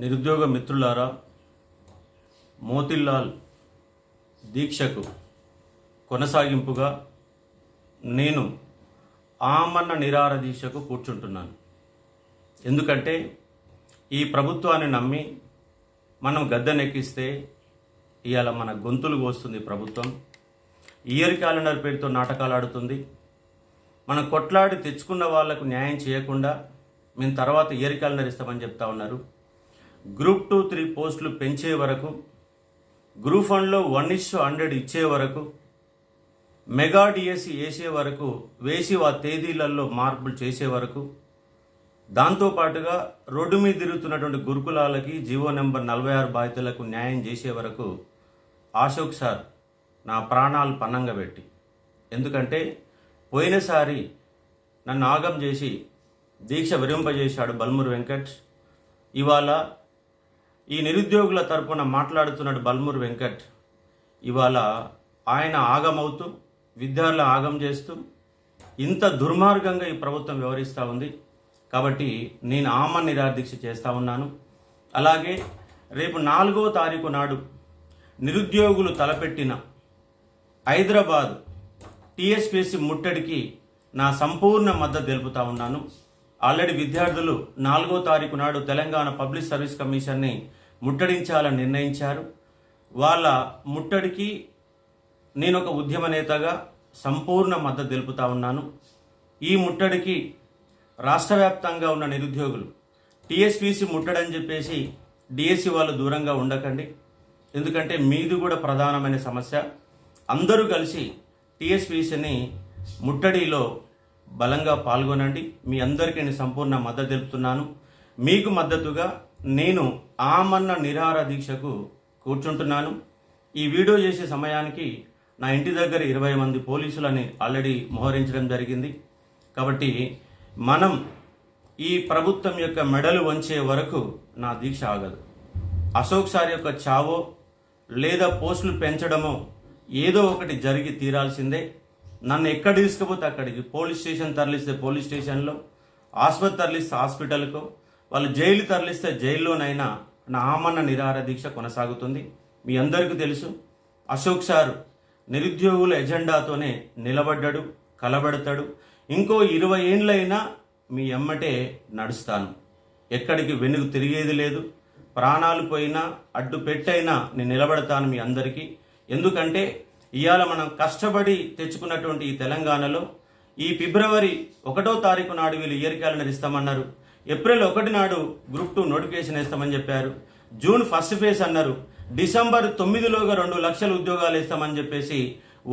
నిరుద్యోగ మిత్రులారా, మోతిలాల్ దీక్షకు కొనసాగింపుగా నేను ఆమరణ నిరాహార దీక్షకు కూర్చుంటున్నాను. ఎందుకంటే ఈ ప్రభుత్వాన్ని నమ్మి మనం గద్దెనెక్కిస్తే ఇవాళ మన గొంతులు కోస్తుంది ప్రభుత్వం. ఇయర్ క్యాలెండర్ పేరుతో నాటకాలు ఆడుతుంది. మనం కొట్లాడి తెచ్చుకున్న వాళ్లకు న్యాయం చేయకుండా మేము తర్వాత ఇయర్ క్యాలెండర్ ఇస్తామని చెప్తా ఉన్నారు. గ్రూప్ 2, 3 పోస్టులు పెంచే వరకు, గ్రూప్ 1లో 1:100 ఇచ్చే వరకు, మెగా డిఎస్సి వేసే వరకు, వేసి ఆ తేదీలలో మార్పులు చేసే వరకు, దాంతోపాటుగా రోడ్డు మీద తిరుగుతున్నటువంటి గురుకులాలకి జీవో నెంబర్ 46 బాధితులకు న్యాయం చేసే వరకు అశోక్ సార్ నా ప్రాణాలు పన్నంగా పెట్టి, ఎందుకంటే పోయినసారి నన్ను ఆగం చేసి దీక్ష విరింపజేశాడు బల్మూరు వెంకట్. ఇవాళ ఈ నిరుద్యోగుల తరపున మాట్లాడుతున్నాడు బల్మూరు వెంకట్. ఇవాళ ఆయన ఆగమవుతూ విద్యార్థులను ఆగం చేస్తూ ఇంత దుర్మార్గంగా ఈ ప్రభుత్వం వ్యవహరిస్తూ ఉంది. కాబట్టి నేను ఆమరణ నిరాహార దీక్ష చేస్తూ ఉన్నాను. అలాగే రేపు 4వ తారీఖు నాడు నిరుద్యోగులు తలపెట్టిన హైదరాబాద్ టీఎస్పీఎస్సీ ముట్టడికి నా సంపూర్ణ మద్దతు తెలుపుతా ఉన్నాను. ఆల్రెడీ విద్యార్థులు 4వ తారీఖు నాడు తెలంగాణ పబ్లిక్ సర్వీస్ కమిషన్ని ముట్టడించాలని నిర్ణయించారు. వాళ్ళ ముట్టడికి నేను ఒక ఉద్యమ నేతగా సంపూర్ణ మద్దతు తెలుపుతా ఉన్నాను. ఈ ముట్టడికి రాష్ట్ర వ్యాప్తంగా ఉన్న నిరుద్యోగులు టీఎస్పీసీ ముట్టడని చెప్పేసి డిఎస్సి వాళ్ళు దూరంగా ఉండకండి. ఎందుకంటే మీది కూడా ప్రధానమైన సమస్య. అందరూ కలిసి టీఎస్పీసీని ముట్టడిలో బలంగా పాల్గొనండి. మీ అందరికీ నేను సంపూర్ణ మద్దతు తెలుపుతున్నాను. మీకు మద్దతుగా నేను ఆమరణ నిరాహార దీక్షకు కూర్చుంటున్నాను. ఈ వీడియో చేసే సమయానికి నా ఇంటి దగ్గర 20 మంది పోలీసులని ఆల్రెడీ మోహరించడం జరిగింది. కాబట్టి మనం ఈ ప్రభుత్వం యొక్క మెడలు వంచే వరకు నా దీక్ష ఆగదు. అశోక్ సార్ యొక్క చావో లేదా పోస్టులు పెంచడమో ఏదో ఒకటి జరిగి తీరాల్సిందే. నన్ను ఎక్కడ తీసుకుపోతే అక్కడికి, పోలీస్ స్టేషన్ తరలిస్తే పోలీస్ స్టేషన్లో, ఆసుపత్రి తరలిస్తే హాస్పిటల్కో, వాళ్ళు జైలు తరలిస్తే జైల్లోనైనా నా ఆమరణ నిరాహార దీక్ష కొనసాగుతుంది. మీ అందరికీ తెలుసు, అశోక్ సార్ నిరుద్యోగుల ఎజెండాతోనే నిలబడ్డాడు, కలబడతాడు. ఇంకో 20 ఏండ్లైనా మీ ఎమ్మటే నడుస్తాను. ఎక్కడికి వెనుక తిరిగేది లేదు. ప్రాణాలు పోయినా అడ్డు పెట్టైనా నేను నిలబడతాను మీ అందరికీ. ఎందుకంటే ఇవాళ మనం కష్టపడి తెచ్చుకున్నటువంటి ఈ తెలంగాణలో ఈ ఫిబ్రవరి 1వ తారీఖు నాడు వీళ్ళు ఇయర్ క్యాలెండర్ ఇస్తామన్నారు. ఏప్రిల్ 1 నాడు గ్రూప్ 2 నోటిఫికేషన్ ఇస్తామని చెప్పారు. జూన్ ఫస్ట్ ఫేజ్ అన్నారు. డిసెంబర్ 9లోగా 2 లక్షల ఉద్యోగాలు ఇస్తామని చెప్పేసి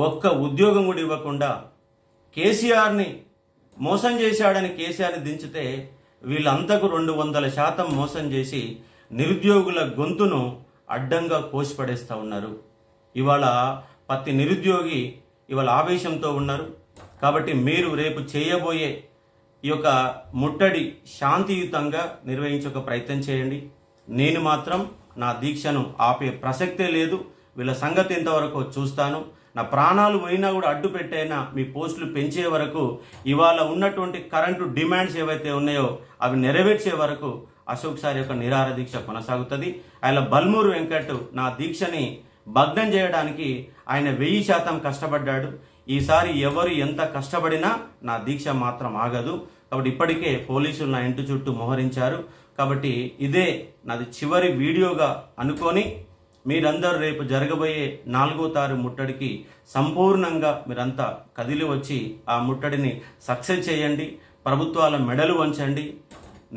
ఒక్క ఉద్యోగం కూడా ఇవ్వకుండా కేసీఆర్ని మోసం చేశాడని కేసీఆర్ని దించితే వీళ్ళంతకు 200% మోసం చేసి నిరుద్యోగుల గొంతును అడ్డంగా కోసిపడేస్తూ ఉన్నారు. ఇవాళ ప్రతి నిరుద్యోగి ఇవాళ ఆవేశంతో ఉన్నారు. కాబట్టి మీరు రేపు చేయబోయే ఈ యొక్క ముట్టడి శాంతియుతంగా నిర్వహించే ఒక ప్రయత్నం చేయండి. నేను మాత్రం నా దీక్షను ఆపే ప్రసక్తే లేదు. వీళ్ళ సంగతి ఎంతవరకు చూస్తాను. నా ప్రాణాలు పోయినా కూడా అడ్డు పెట్టైనా మీ పోస్టులు పెంచే వరకు, ఇవాళ ఉన్నటువంటి కరెంటు డిమాండ్స్ ఏవైతే ఉన్నాయో అవి నెరవేర్చే వరకు అశోక్ సార్ యొక్క నిరాహార దీక్ష కొనసాగుతుంది. ఆయన బల్మూరు వెంకట్ నా దీక్షని భగ్నం చేయడానికి ఆయన 1000% కష్టపడ్డాడు. ఈసారి ఎవరు ఎంత కష్టపడినా నా దీక్ష మాత్రం ఆగదు. కాబట్టి ఇప్పటికే పోలీసులు నా ఇంటి చుట్టూ మోహరించారు. కాబట్టి ఇదే నాది చివరి వీడియోగా అనుకొని మీరందరూ రేపు జరగబోయే 4వ తారీఖు ముట్టడికి సంపూర్ణంగా మీరంతా కదిలి వచ్చి ఆ ముట్టడిని సక్సెస్ చేయండి. ప్రభుత్వాల మెడలు వంచండి.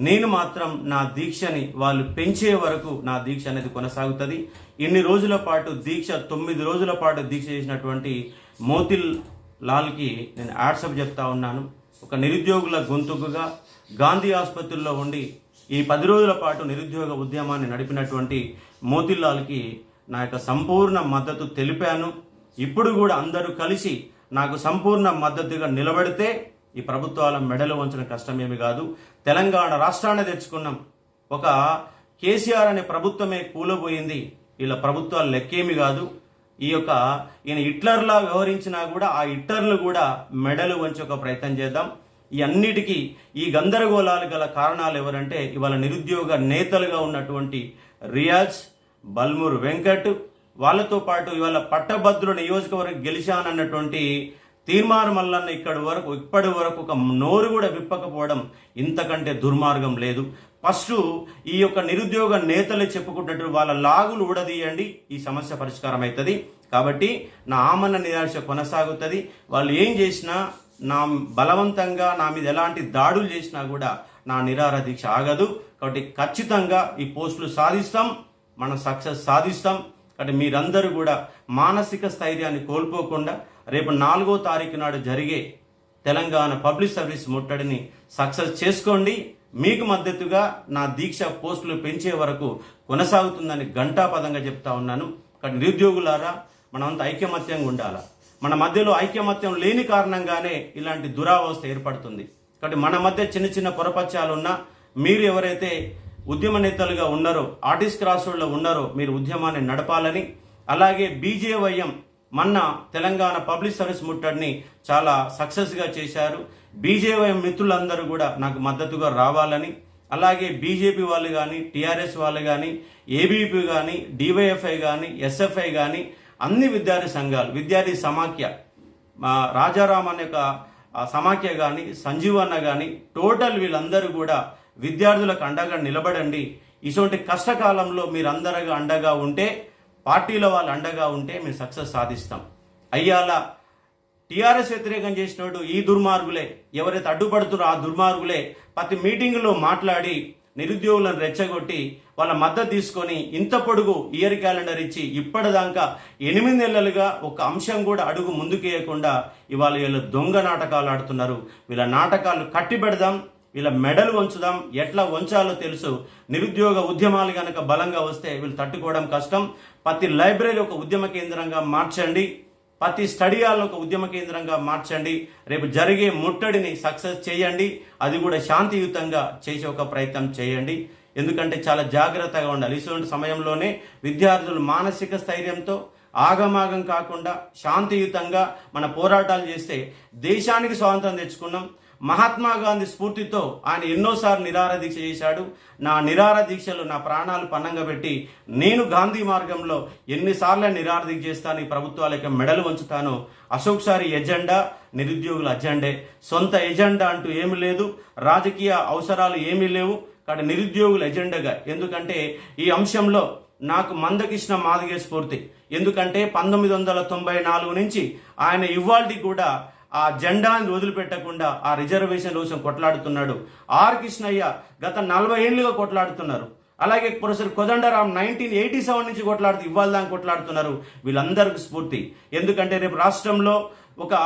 నేను మాత్రం నా దీక్షని వాళ్ళు పెంచే వరకు నా దీక్ష అనేది కొనసాగుతుంది. ఇన్ని రోజుల పాటు దీక్ష, 9 రోజుల పాటు దీక్ష చేసినటువంటి మోతిలాల్కి నేను యాడ్సప్ చెప్తా ఉన్నాను. ఒక నిరుద్యోగుల గొంతుకుగా గాంధీ ఆసుపత్రిలో ఉండి ఈ 10 రోజుల పాటు నిరుద్యోగ ఉద్యమాన్ని నడిపినటువంటి మోతిలాల్కి నా యొక్క సంపూర్ణ మద్దతు తెలిపాను. ఇప్పుడు కూడా అందరూ కలిసి నాకు సంపూర్ణ మద్దతుగా నిలబడితే ఈ ప్రభుత్వాల మెడలు వంచిన కష్టమేమి కాదు. తెలంగాణ రాష్ట్రాన్ని తెచ్చుకున్నాం. ఒక కేసీఆర్ అనే ప్రభుత్వమే కూలబోయింది. వీళ్ళ ప్రభుత్వాలు లెక్కేమి కాదు. ఈయన హిట్లర్లా వ్యవహరించినా కూడా ఆ హిట్లర్లు కూడా మెడలు వంచి ఒక ప్రయత్నం చేద్దాం. ఈ అన్నిటికీ ఈ గందరగోళాలు గల కారణాలు ఎవరంటే ఇవాళ నిరుద్యోగ నేతలుగా ఉన్నటువంటి రియాజ్, బల్మూరు వెంకట్, వాళ్ళతో పాటు ఇవాళ పట్టభద్రుల నియోజకవర్గం గెలిచానన్నటువంటి తీర్మానం మల్లన్న ఇప్పటి వరకు ఒక నోరు కూడా విప్పకపోవడం ఇంతకంటే దుర్మార్గం లేదు. ఫస్ట్ ఈ యొక్క నిరుద్యోగ నేతలు చెప్పుకుంటున్నట్టు వాళ్ళ లాగులు ఊడదీయండి, ఈ సమస్య పరిష్కారం అవుతుంది. కాబట్టి నా ఆమరణ నిరాశ కొనసాగుతుంది. వాళ్ళు ఏం చేసినా, నా బలవంతంగా నా మీద ఎలాంటి దాడులు చేసినా కూడా నా నిరాహార దీక్ష ఆగదు. కాబట్టి ఖచ్చితంగా ఈ పోస్టులు సాధిస్తాం, మనం సక్సెస్ సాధిస్తాం. కాబట్టి మీరందరూ కూడా మానసిక స్థైర్యాన్ని కోల్పోకుండా రేపు 4వ తారీఖు నాడు జరిగే తెలంగాణ పబ్లిక్ సర్వీస్ ముట్టడిని సక్సెస్ చేసుకోండి. మీకు మద్దతుగా నా దీక్ష పోస్టులు పెంచే వరకు కొనసాగుతుందని ఘంటాపదంగా చెప్తా ఉన్నాను. కాబట్టి నిరుద్యోగులారా, మనమంతా ఐకమత్యంగా ఉండాలి. మన మధ్యలో ఐకమత్యం లేని కారణంగానే ఇలాంటి దురావస్థ ఏర్పడుతుంది. కాబట్టి మన మధ్య చిన్న చిన్న పొరపత్యాలు ఉన్నా, మీరు ఎవరైతే ఉద్యమ నేతలుగా ఉన్నారో, ఆర్టిస్ట్ క్రాస్ రోడ్లో ఉన్నారో, మీరు ఉద్యమాన్ని నడపాలని, అలాగే బీజేవైఎం మొన్న తెలంగాణ పబ్లిక్ సర్వీస్ ముట్టడిని చాలా సక్సెస్గా చేశారు. బీజేవైఎం మిత్రులందరూ కూడా నాకు మద్దతుగా రావాలని, అలాగే బీజేపీ వాళ్ళు కానీ, టీఆర్ఎస్ వాళ్ళు కానీ, ఏబీపీ కానీ, డివైఎఫ్ఐ కానీ, ఎస్ఎఫ్ఐ కానీ, అన్ని విద్యార్థి సంఘాలు, విద్యార్థి సమాఖ్య, రాజారాం అనే ఒక సమాఖ్య కానీ, సంజీవన్న కానీ, టోటల్ వీళ్ళందరూ కూడా విద్యార్థులకు అండగా నిలబడండి. ఇటువంటి కష్టకాలంలో మీరు అందరూ అండగా ఉంటే, పార్టీల వాళ్ళు అండగా ఉంటే మేము సక్సెస్ సాధిస్తాం. అయ్యాల టీఆర్ఎస్ వ్యతిరేకం చేసినోడు ఈ దుర్మార్గులే, ఎవరైతే అడ్డుపడుతున్నారో ఆ దుర్మార్గులే ప్రతి మీటింగ్లో మాట్లాడి నిరుద్యోగులను రెచ్చగొట్టి వాళ్ళ మద్దతు తీసుకొని ఇంత పొడుగు ఇయర్ క్యాలెండర్ ఇచ్చి ఇప్పటిదాకా 8 నెలలుగా ఒక అంశం కూడా అడుగు ముందుకేయకుండా ఇవాళ వీళ్ళు దొంగ నాటకాలు ఆడుతున్నారు. వీళ్ళ నాటకాలు కట్టిపెడదాం, వీళ్ళ మెడలు వంచుదాం. ఎట్లా వంచాలో తెలుసు. నిరుద్యోగ ఉద్యమాలు కనుక బలంగా వస్తే వీళ్ళు తట్టుకోవడం కష్టం. ప్రతి లైబ్రరీ ఒక ఉద్యమ కేంద్రంగా మార్చండి, ప్రతి స్టడీ హాల్ ఒక ఉద్యమ కేంద్రంగా మార్చండి. రేపు జరిగే ముట్టడిని సక్సెస్ చేయండి, అది కూడా శాంతియుతంగా చేసే ఒక ప్రయత్నం చేయండి. ఎందుకంటే చాలా జాగ్రత్తగా ఉండాలి. ఇటువంటి సమయంలోనే విద్యార్థులు మానసిక స్థైర్యంతో ఆగమాగం కాకుండా శాంతియుతంగా మన పోరాటాలు చేస్తే దేశానికి స్వాతంత్రం తెచ్చుకున్నాం. మహాత్మా గాంధీ స్ఫూర్తితో ఆయన ఎన్నోసార్లు నిరాహార దీక్ష చేశాడు. నా నిరాహార దీక్షలు నా ప్రాణాలు పన్నంగా పెట్టి నేను గాంధీ మార్గంలో ఎన్నిసార్లు నిరాహార దీక్ష చేస్తాను, ఈ ప్రభుత్వాలకి మెడలు వంచుతాను. అశోక్ సారి ఎజెండా నిరుద్యోగుల అజెండే, సొంత ఎజెండా అంటూ ఏమి లేదు, రాజకీయ అవసరాలు ఏమీ లేవు. కాబట్టి నిరుద్యోగుల ఎజెండాగా, ఎందుకంటే ఈ అంశంలో నాకు మందకృష్ణ మాదిగ స్ఫూర్తి. ఎందుకంటే 1994 నుంచి ఆయన ఇవాల్టి కూడా ఆ జెండాని వదిలిపెట్టకుండా ఆ రిజర్వేషన్ కోసం కొట్లాడుతున్నాడు. ఆర్ కృష్ణయ్య గత 40 ఏళ్లుగా కొట్లాడుతున్నారు. అలాగే ప్రొఫెసర్ కోదండరాం 1987 నుంచి కొట్లాడుతూ ఇవాళ దాకా కొట్లాడుతున్నారు. వీళ్ళందరికీ స్ఫూర్తి. ఎందుకంటే రేపు రాష్ట్రంలో ఒక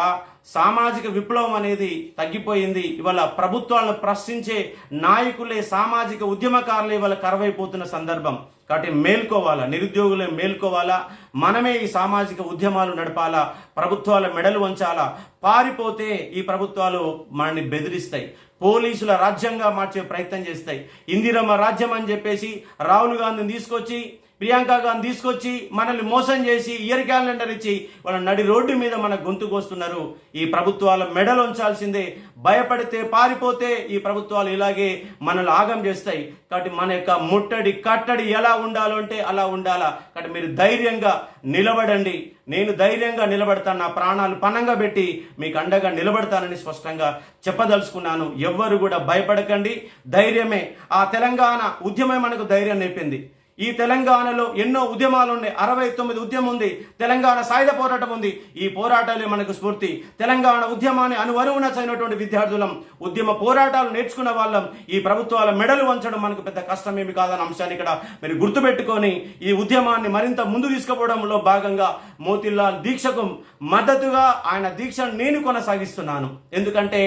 సామాజిక విప్లవం అనేది తగ్గిపోయింది. ఇవాళ ప్రభుత్వాలను ప్రశ్నించే నాయకులే, సామాజిక ఉద్యమకారులే ఇవాళ కరువైపోతున్న సందర్భం. కాబట్టి మేల్కోవాలా, నిరుద్యోగులే మేల్కోవాలా. మనమే ఈ సామాజిక ఉద్యమాలు నడపాలా, ప్రభుత్వాల మెడలు వంచాలా. పారిపోతే ఈ ప్రభుత్వాలు మనల్ని బెదిరిస్తాయి, పోలీసుల రాజ్యంగా మార్చే ప్రయత్నం చేస్తాయి. ఇందిరమ్మ రాజ్యం అని చెప్పేసి రాహుల్ గాంధీని తీసుకొచ్చి, ప్రియాంక గాంధీ తీసుకొచ్చి మనల్ని మోసం చేసి ఇయర్ క్యాలెండర్ ఇచ్చి వాళ్ళ నడి రోడ్డు మీద మన గొంతుకొస్తున్నారు. ఈ ప్రభుత్వాల మెడలు ఉంచాల్సిందే. భయపడితే పారిపోతే ఈ ప్రభుత్వాలు ఇలాగే మనల్ని ఆగం చేస్తాయి. కాబట్టి మన యొక్క ముట్టడి కట్టడి ఎలా ఉండాలో అంటే అలా ఉండాలా. కాబట్టి మీరు ధైర్యంగా నిలబడండి. నేను ధైర్యంగా నిలబడతాను, నా ప్రాణాలు పణంగా పెట్టి మీకు అండగా నిలబడతానని స్పష్టంగా చెప్పదలుచుకున్నాను. ఎవ్వరు కూడా భయపడకండి, ధైర్యమే. ఆ తెలంగాణ ఉద్యమం మనకు ధైర్యం నేర్పింది. ఈ తెలంగాణలో ఎన్నో ఉద్యమాలు ఉన్నాయి. 69 ఉద్యమం ఉంది, తెలంగాణ సాయుధ పోరాటం ఉంది. ఈ పోరాటాలే మనకు స్ఫూర్తి. తెలంగాణ ఉద్యమాన్ని అనువనువున చదివినటువంటి విద్యార్థులం, ఉద్యమ పోరాటాలు నేర్చుకున్న వాళ్ళం. ఈ ప్రభుత్వాల మెడలు వంచడం మనకు పెద్ద కష్టమేమి కాదన్న అంశాన్ని ఇక్కడ మీరు గుర్తుపెట్టుకొని ఈ ఉద్యమాన్ని మరింత ముందు తీసుకుపోవడంలో భాగంగా మోతీలాల్ దీక్షకు మద్దతుగా ఆయన దీక్షను నేను కొనసాగిస్తున్నాను. ఎందుకంటే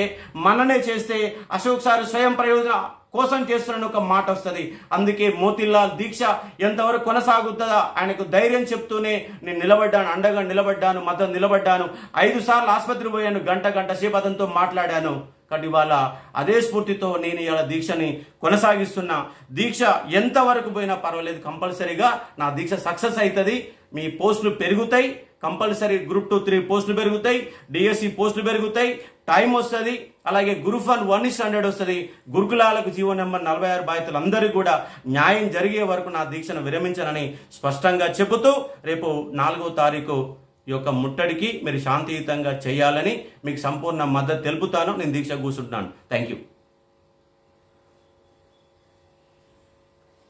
మననే చేస్తే అశోక్ సార్ స్వయం ప్రయోజన కోసం చేస్తున్న ఒక మాట వస్తుంది. అందుకే మోతీలాల్ దీక్ష ఎంతవరకు కొనసాగుతుందా ఆయనకు ధైర్యం చెప్తూనే నేను నిలబడ్డాను, అండగా నిలబడ్డాను, మద్దతు నిలబడ్డాను. 5 సార్లు ఆసుపత్రికి పోయాను, గంట సేపు అతనితో మాట్లాడాను. కాబట్టి ఇవాళ అదే స్ఫూర్తితో నేను ఇలా దీక్షని కొనసాగిస్తున్నా. దీక్ష ఎంతవరకు పోయినా పర్వాలేదు, కంపల్సరీగా నా దీక్ష సక్సెస్ అవుతుంది. మీ పోస్టులు పెరుగుతాయి, కంపల్సరీ గ్రూప్ 2, 3 పోస్టులు పెరుగుతాయి, డిఎస్సి పోస్టులు పెరుగుతాయి, టైం వస్తుంది. అలాగే గ్రూప్ 1 1:100 వస్తుంది. గురుకులాలకు జీవో నెంబర్ 46 బాధితులందరికీ కూడా న్యాయం జరిగే వరకు నా దీక్షను విరమించనని స్పష్టంగా చెబుతూ రేపు 4వ తారీఖు ఈ యొక్క ముట్టడికి మీరు శాంతియుతంగా చేయాలని మీకు సంపూర్ణ మద్దతు తెలుపుతాను. నేను దీక్ష కూర్చుంటున్నాను. Thank you.